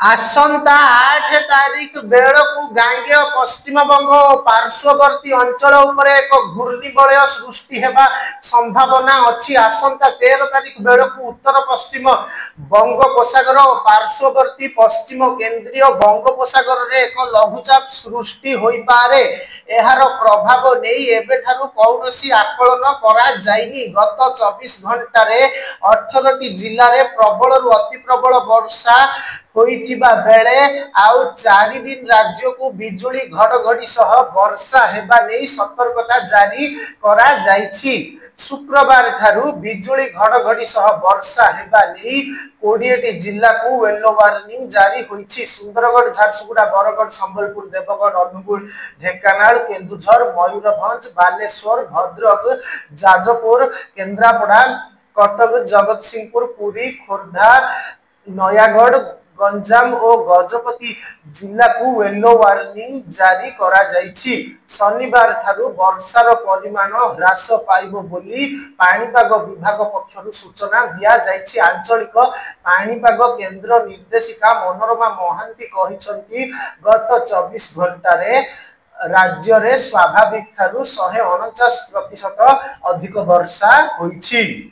आसंता 8 तारीख बेलू गांगे पश्चिम बंग और पार्श्ववर्ती अंचल उपरे एक घूर्णिबलय सृष्टि हेबा संभावना अच्छी। आसंता 13 तारीख बेलू उत्तर पश्चिम बंगोपसागर और पार्श्ववर्ती पश्चिम केंद्रीय बंगोपसागर रे एक लघुचाप सृष्टि होई पारे। एहार प्रभाव नहीं एबेठारु कौनसी आकलन करा जाइनी। गत 24 घंटा रे 18 टी जिल्ला रे प्रबल रु अति प्रबल वर्षा होइथिबा बेले आउ 4 दिन राज्य को बिजुली घड़घड़ी सह वर्षा हेबा नै सतर्कता जारी करा जाइछि। शुक्रवार ठारू बिजुली घड़घड़ी सह वर्षा हेबा नै 20 टी जिल्ला को येलो वार्निंग जारी होइछि। सुंदरगढ़, झारसुगुड़ा, बरगढ़, संबलपुर, देवगढ़, अनुगुल, ढेंकानाल, केन्दुझर, मयूरभंज, बालेश्वर, भद्रक, जाजपुर, केन्द्रापड़ा, कटक, जगतसिंहपुर, पुरी, खोर्धा, नयागढ़, गंजाम और गजपति जिला को येलो वार्निंग जारी करा जाइछि। शनिवार ठारू वर्षार परिमाण ह्रास पाइबो बोली पाणीपाग विभाग पक्षरु सूचना दिया जाइछि। आंचलिक पाणीपाग केंद्र निर्देशिका मनोरमा महांती कहिसंती गत 24 घंटा रे राज्य रे स्वाभाविक ठारू 149% अधिक वर्षा होइछि।